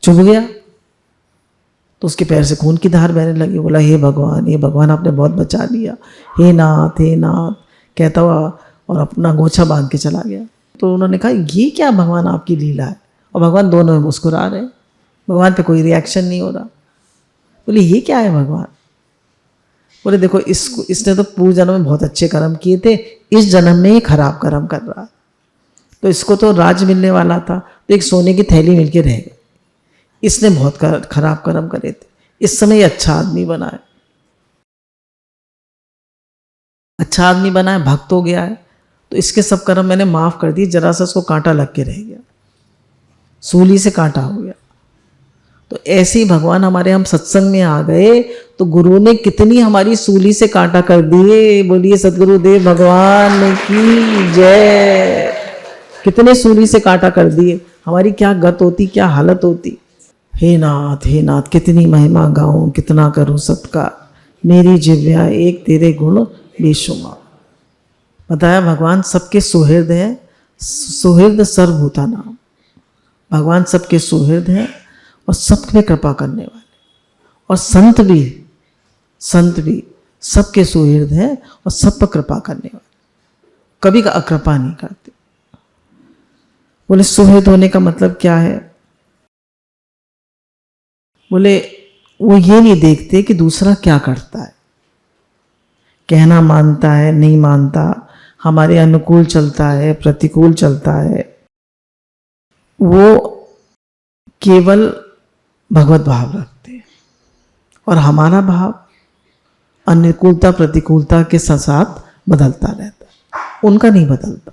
Speaker 1: चुभ गया। तो उसके पैर से खून की धार बहने लगी। बोला हे भगवान आपने बहुत बचा लिया, हे नाथ कहता हुआ और अपना गोछा बांध के चला गया। तो उन्होंने कहा ये क्या भगवान आपकी लीला है, और भगवान दोनों में मुस्कुरा रहे, भगवान पे कोई रिएक्शन नहीं हो रहा। बोले ये क्या है भगवान? बोले देखो इसने तो पूर्व जन्म में बहुत अच्छे कर्म किए थे, इस जन्म में ही खराब कर्म कर रहा, तो इसको तो राज मिलने वाला था, तो एक सोने की थैली मिलके रह गई। इसने बहुत खराब कर्म करे थे, इस समय ये अच्छा आदमी बना है, अच्छा आदमी बना है, भक्त हो गया है, तो इसके सब कर्म मैंने माफ कर दिए, जरा सा उसको कांटा लग के रह गया, सूली से कांटा हो गया। तो ऐसे ही भगवान हमारे, हम सत्संग में आ गए तो गुरु ने कितनी हमारी सूली से कांटा कर दिए। बोलिए सदगुरुदेव भगवान की जय। कितने सूली से कांटा कर दिए, हमारी क्या गत होती, क्या हालत होती। हे नाथ कितनी महिमा गाऊं, कितना करूं सत्कार, मेरी जिव्या एक तेरे गुण बेशुमार। बताया भगवान सबके सुहृद हैं, सुहृद सर्वभूता नाम। भगवान सबके सुहृद हैं और सब पे कृपा करने वाले, और संत भी सबके सुहृद हैं और सब पर कृपा करने वाले, कभी का अकृपा नहीं करते। बोले सुहृद होने का मतलब क्या है? बोले वो ये नहीं देखते कि दूसरा क्या करता है, कहना मानता है नहीं मानता, हमारे अनुकूल चलता है प्रतिकूल चलता है, वो केवल भगवत भाव रखते हैं, और हमारा भाव अनुकूलता प्रतिकूलता के साथ बदलता रहता है, उनका नहीं बदलता।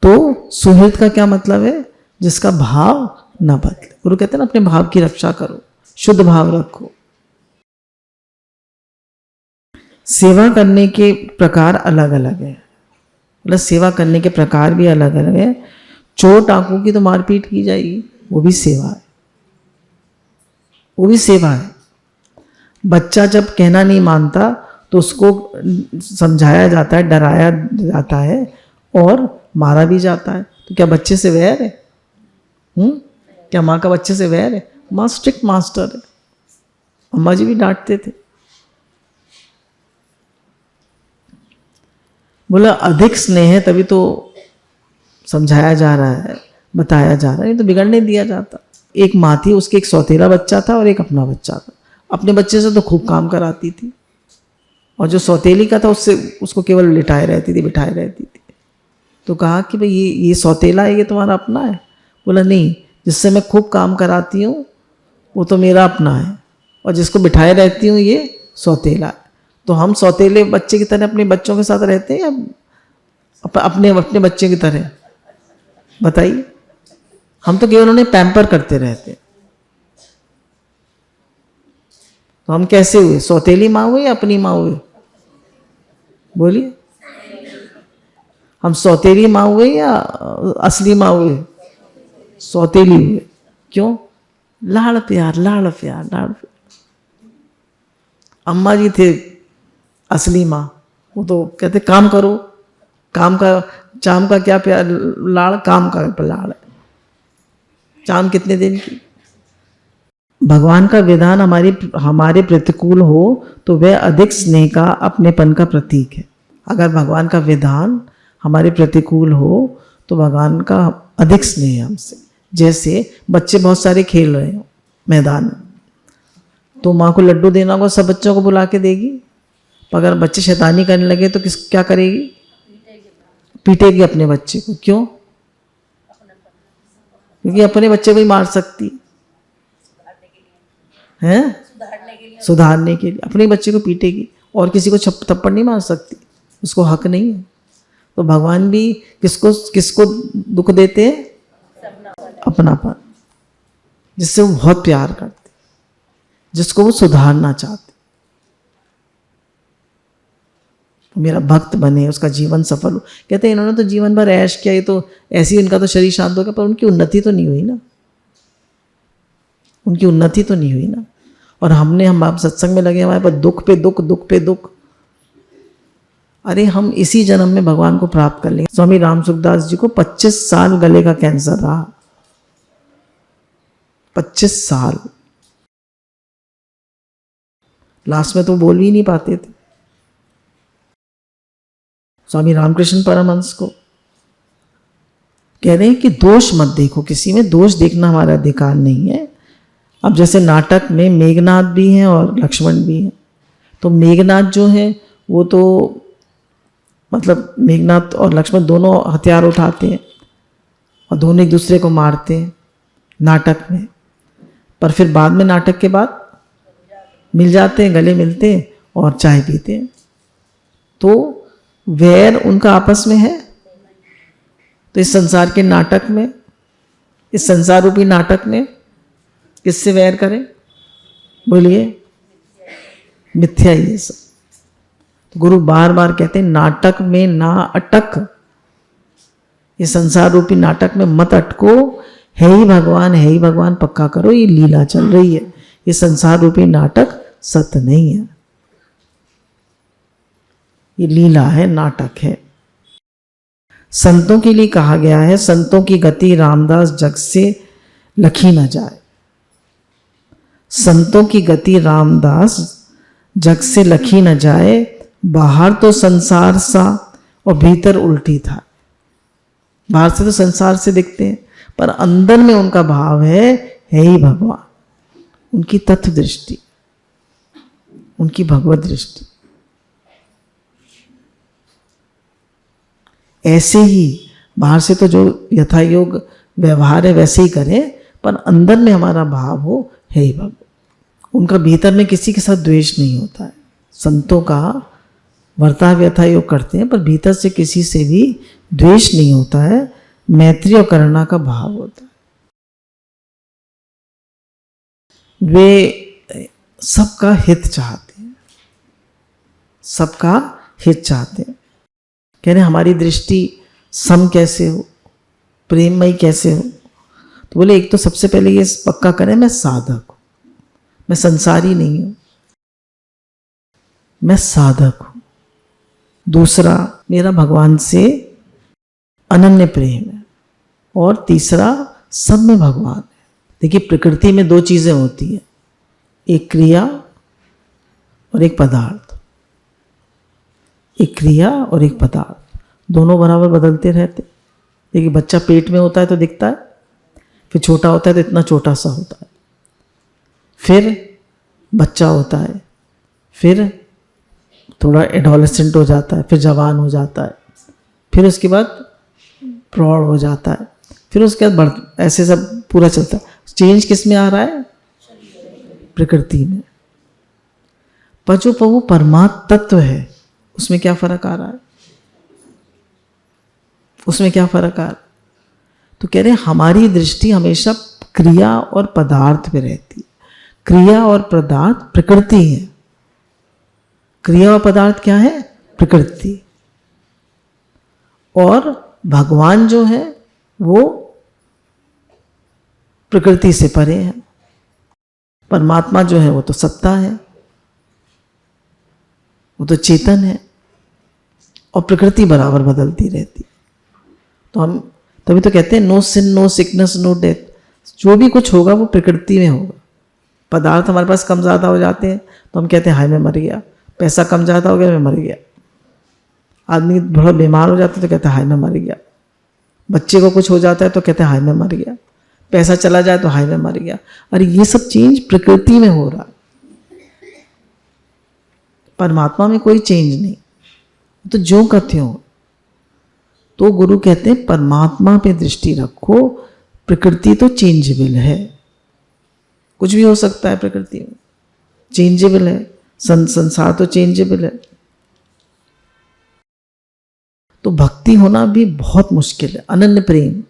Speaker 1: तो सुहृद का क्या मतलब है? जिसका भाव न बदले। गुरु कहते हैं ना अपने भाव की रक्षा करो, शुद्ध भाव रखो। सेवा करने के प्रकार अलग अलग है, मतलब सेवा करने के प्रकार भी अलग अलग है। चोर डाकू की तो मारपीट की जाएगी, वो भी सेवा है, वो भी सेवा है। बच्चा जब कहना नहीं मानता तो उसको समझाया जाता है, डराया जाता है और मारा भी जाता है। तो क्या बच्चे से वैर है? क्या माँ का बच्चे से वैर है? माँ स्ट्रिक्ट मास्टर है, अम्मा जी भी डांटते थे। बोला अधिक स्नेह है तभी तो समझाया जा रहा है, बताया जा रहा है, नहीं तो बिगड़ने दिया जाता। एक माँ थी, उसके एक सौतेला बच्चा था और एक अपना बच्चा था। अपने बच्चे से तो खूब काम कराती थी, और जो सौतेली का था उससे उसको केवल लिटाए रहती थी, बिठाए रहती थी। तो कहा कि भाई ये सौतेला है, ये तुम्हारा अपना है? बोला नहीं, जिससे मैं खूब काम कराती हूँ वो तो मेरा अपना है, और जिसको बिठाए रहती हूँ ये सौतेला है। तो हम सौतेले बच्चे की तरह अपने बच्चों के साथ रहते हैं या अपने बच्चे की तरह? बताइए। हम तो केवल उन्हें पैम्पर करते रहते हैं। तो हम कैसे हुए? सौतेली माँ हुए या अपनी माँ हुए? बोलिए, हम सौतेली माँ हुए या असली माँ हुए? सौतेली हुए। क्यों? लाड़ प्यार लाड़ प्यार लाड़ प्यार। अम्मा जी थे असली माँ, वो तो कहते काम करो, काम का चाम का क्या प्यार लाड़, काम का लाड़ है। चाम कितने दिन की? भगवान का विधान हमारे प्रतिकूल हो तो वह अधिक स्नेह का अपनेपन का प्रतीक है। अगर भगवान का विधान हमारे प्रतिकूल हो तो भगवान का अधिक स्नेह है हमसे। जैसे बच्चे बहुत सारे खेल रहे हो मैदान में, तो माँ को लड्डू देना होगा, सब बच्चों को बुला के देगी। पर अगर बच्चे शैतानी करने लगे तो क्या करेगी? पीटेगी अपने बच्चे को। क्यों? क्योंकि अपने बच्चे को ही मार सकती है, सुधारने के लिए अपने बच्चे को पीटेगी, और किसी को थप्पड़ नहीं मार सकती, उसको हक नहीं है। तो भगवान भी किसको दुख देते हैं? अपनापन, जिससे वो बहुत प्यार करते, जिसको वो सुधारना चाहते। तो मेरा भक्त बने, उसका जीवन सफल हो। कहते हैं इन्होंने तो जीवन भर ऐश किया, ये तो ऐसी इनका तो शरीर शांत हो गया, पर उनकी उन्नति तो नहीं हुई ना, उनकी उन्नति तो नहीं हुई ना। और हम आप सत्संग में लगे, हमारे पास दुख पे दुख, दुख पे दुख। अरे हम इसी जन्म में भगवान को प्राप्त कर लेंगे। स्वामी राम सुखदास जी को 25 साल गले का कैंसर रहा, 25 साल। लास्ट में तो बोल भी नहीं पाते थे। स्वामी रामकृष्ण परमहंस को कह रहे हैं कि दोष मत देखो, किसी में दोष देखना हमारा अधिकार नहीं है। अब जैसे नाटक में मेघनाद भी हैं और लक्ष्मण भी हैं, तो मेघनाद जो है वो तो मतलब मेघनाद और लक्ष्मण दोनों हथियार उठाते हैं और दोनों एक दूसरे को मारते हैं नाटक में, पर फिर बाद में नाटक के बाद मिल जाते हैं, गले मिलते हैं और चाय पीते हैं। तो वैर उनका आपस में है। तो इस संसार के नाटक में, इस संसार रूपी नाटक में किससे वैर करें? बोलिए, मिथ्या ही है सब। तो गुरु बार बार कहते हैं नाटक में ना अटक, ये संसार रूपी नाटक में मत अटको, है ही भगवान पक्का करो। ये लीला चल रही है, ये संसार रूपी नाटक सत्य नहीं है, ये लीला है, नाटक है। संतों के लिए कहा गया है, संतों की गति रामदास जग से लखी न जाए। संतों की गति रामदास जग से लखी न जाए, बाहर तो संसार सा और भीतर उल्टी था। बाहर से तो संसार से दिखते हैं, पर अंदर में उनका भाव है ही भगवान। उनकी तत्व दृष्टि, उनकी भगवत दृष्टि। ऐसे ही बाहर से तो जो यथा योग व्यवहार है वैसे ही करें, पर अंदर में हमारा भाव हो है ही भगवान। उनका भीतर में किसी के साथ द्वेष नहीं होता है। संतों का वर्ताव यथा योग करते हैं, पर भीतर से किसी से भी द्वेष नहीं होता है, मैत्री और करुणा का भाव होता है। वे सबका हित चाहते हैं, सबका हित चाहते हैं। कह रहे हमारी दृष्टि सम कैसे हो, प्रेममयी कैसे हो? तो बोले एक तो सबसे पहले ये पक्का करें मैं साधक हूं, मैं संसारी नहीं हूं, मैं साधक हूं। दूसरा, मेरा भगवान से अनन्य प्रेम है। और तीसरा, सब में भगवान है। देखिए प्रकृति में दो चीजें होती हैं, एक क्रिया और एक पदार्थ। एक क्रिया और एक पदार्थ, दोनों बराबर बदलते रहते। देखिए बच्चा पेट में होता है तो दिखता है, फिर छोटा होता है तो इतना छोटा सा होता है, फिर बच्चा होता है, फिर थोड़ा एडोलेसेंट हो जाता है, फिर जवान हो जाता है, फिर उसके बाद प्रौढ़ हो जाता है, फिर उसके बाद बढ़, ऐसे सब पूरा चलता है। चेंज किस में आ रहा है? प्रकृति में। पर जो वो परमात्म तत्व है उसमें क्या फर्क आ रहा है? उसमें क्या फर्क आ रहा है? तो कह रहे हैं हमारी दृष्टि हमेशा क्रिया और पदार्थ पे रहती है। क्रिया और पदार्थ प्रकृति है। क्रिया और पदार्थ क्या है? प्रकृति। और भगवान जो है वो प्रकृति से परे है। परमात्मा जो है वो तो सत्ता है, वो तो चेतन है, और प्रकृति बराबर बदलती रहती। तो हम तभी तो कहते हैं no sin, no sickness, no death. जो भी कुछ होगा वो प्रकृति में होगा। पदार्थ हमारे पास कम ज़्यादा हो जाते हैं तो हम कहते हैं हाय मैं मर गया। पैसा कम ज़्यादा हो गया, मैं मर गया। आदमी थोड़ा बीमार हो जाता है तो कहते हैं हाय मैं मर गया। बच्चे को कुछ हो जाता है तो कहते हैं हाय मैं मर गया। पैसा चला जाए तो हाय मैं मर गया। अरे ये सब चेंज प्रकृति में हो रहा है, परमात्मा में कोई चेंज नहीं, तो जो कहते हो। तो गुरु कहते हैं परमात्मा पे दृष्टि रखो। प्रकृति तो चेंजेबल है, कुछ भी हो सकता है प्रकृति में, चेंजेबल है। संसार तो चेंजेबल है। तो भक्ति होना भी बहुत मुश्किल है, अनन्य प्रेम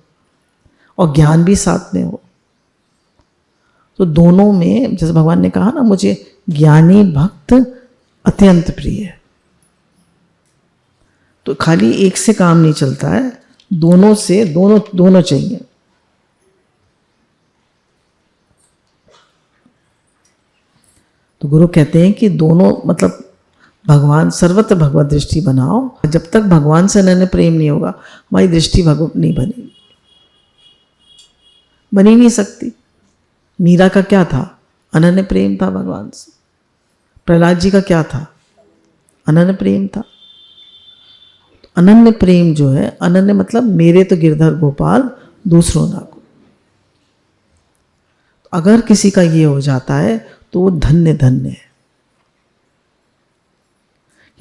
Speaker 1: और ज्ञान भी साथ में हो। तो दोनों में, जैसे भगवान ने कहा ना, मुझे ज्ञानी भक्त अत्यंत प्रिय है। तो खाली एक से काम नहीं चलता है, दोनों से, दोनों चाहिए। तो गुरु कहते हैं कि दोनों, मतलब भगवान, सर्वत्र भगवत दृष्टि बनाओ। जब तक भगवान से अनन्य प्रेम नहीं होगा हमारी दृष्टि भगवत नहीं बनेगी, बनी नहीं सकती। मीरा का क्या था? अनन्य प्रेम था भगवान से। प्रहलाद जी का क्या था? अनन्य प्रेम था। अनन्य प्रेम जो है, अनन्य मतलब मेरे तो गिरधर गोपाल दूसरों ना को। अगर किसी का ये हो जाता है तो वो धन्य धन्य है।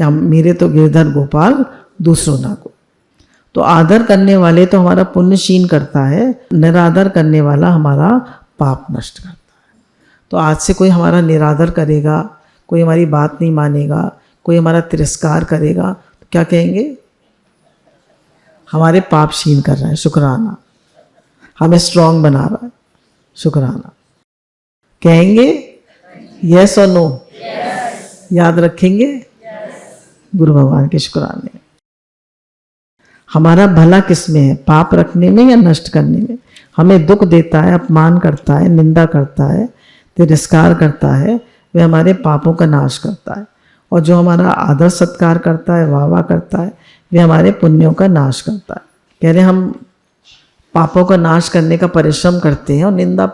Speaker 1: क्या मेरे तो गिरधर गोपाल दूसरों ना को। तो आदर करने वाले तो हमारा पुण्य क्षीण करता है, निरादर करने वाला हमारा पाप नष्ट करता है। तो आज से कोई हमारा निरादर करेगा, कोई हमारी बात नहीं मानेगा, कोई हमारा तिरस्कार करेगा, तो क्या कहेंगे? हमारे पाप क्षीण कर रहा है, शुक्राना। हमें स्ट्रांग बना रहा है, शुक्राना। कहेंगे यस और नो? याद रखेंगे? गुरु भगवान के शुक्राने। हमारा भला किस में है? पाप रखने में या नष्ट करने में? हमें दुख देता है, अपमान करता है, निंदा करता है, तिरस्कार करता है, वह हमारे पापों का नाश करता है। और जो हमारा आदर सत्कार करता है, वाह वाह करता है, वह हमारे पुण्यों का नाश करता है। कह रहे हम पापों का नाश करने का परिश्रम करते हैं और निंदा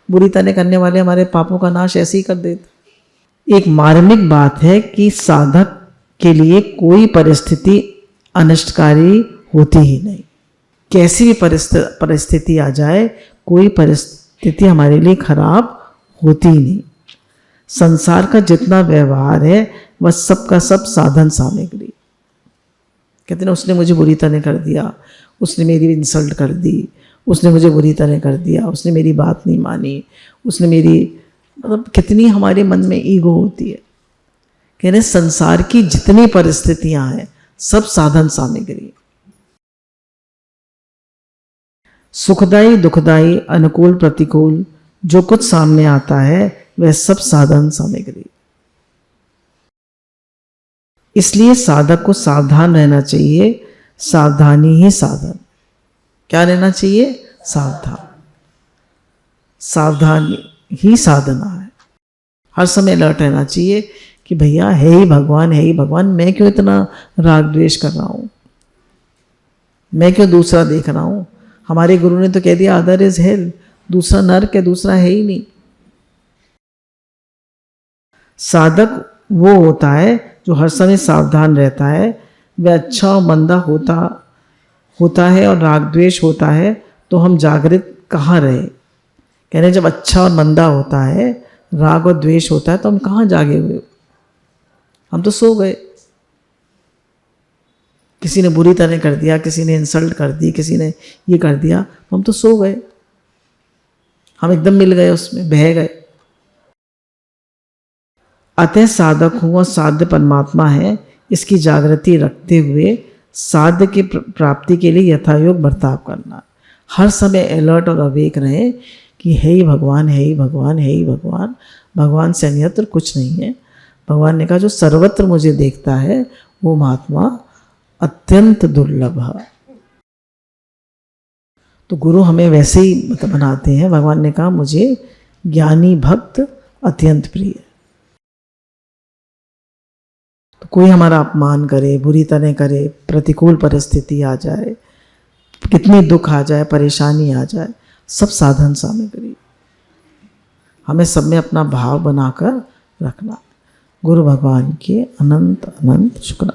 Speaker 1: बुरी तरह करने वाले हमारे पापों का नाश ऐसे ही कर देते। एक मार्मिक बात है कि साधक के लिए कोई परिस्थिति अनिष्टकारी होती ही नहीं। कैसी भी परिस्थिति आ जाए, कोई परिस्थिति हमारे लिए खराब होती ही नहीं। संसार का जितना व्यवहार है वह सबका सब साधन सामग्री। कहते ना, उसने मुझे बुरी तरह कर दिया, उसने मेरी इंसल्ट कर दी, उसने मुझे बुरी तरह कर दिया, उसने मेरी बात नहीं मानी, उसने मेरी, मतलब कितनी हमारे मन में ईगो होती है। कह रहे संसार की जितनी परिस्थितियां हैं सब साधन सामग्री। सुखदाई दुखदाई अनुकूल प्रतिकूल जो कुछ सामने आता है वह सब साधन सामग्री। इसलिए साधक को सावधान रहना चाहिए। सावधानी ही साधन। क्या रहना चाहिए? सावधान। सावधानी ही साधना है। हर समय अलर्ट रहना चाहिए कि भैया है ही भगवान, है ही भगवान, मैं क्यों इतना राग द्वेष कर रहा हूं, मैं क्यों दूसरा देख रहा हूं। हमारे गुरु ने तो कह दिया अदर इज हेल, दूसरा नरक है, दूसरा है ही नहीं। साधक वो होता है जो हर समय सावधान रहता है। वह अच्छा और मंदा होता है और राग द्वेष होता है तो हम जागृत कहाँ रहे। कह रहे जब अच्छा और मंदा होता है, राग और द्वेष होता है, तो हम कहाँ जागे हुए? हम तो सो गए। किसी ने बुरी तरह कर दिया, किसी ने इंसल्ट कर दी, किसी ने ये कर दिया, हम तो सो गए। हम एकदम मिल गए, उसमें बह गए। अतः साधक हूँ और साध्य परमात्मा है, इसकी जागृति रखते हुए साध्य की प्राप्ति के लिए यथायोग बर्ताव करना। हर समय अलर्ट और अवेक रहे कि है ही भगवान, है ही भगवान, है ही भगवान, भगवान से अन्यत्र कुछ नहीं है। भगवान ने कहा जो सर्वत्र मुझे देखता है वो महात्मा अत्यंत दुर्लभ है। तो गुरु हमें वैसे ही बनाते हैं। भगवान ने कहा मुझे ज्ञानी भक्त अत्यंत प्रिय। तो कोई हमारा अपमान करे, बुरी तरह करे, प्रतिकूल परिस्थिति आ जाए, कितनी दुख आ जाए, परेशानी आ जाए, सब साधन सामग्री। हमें सब में अपना भाव बनाकर रखना। गुरु भगवान के अनंत अनंत शुक्र।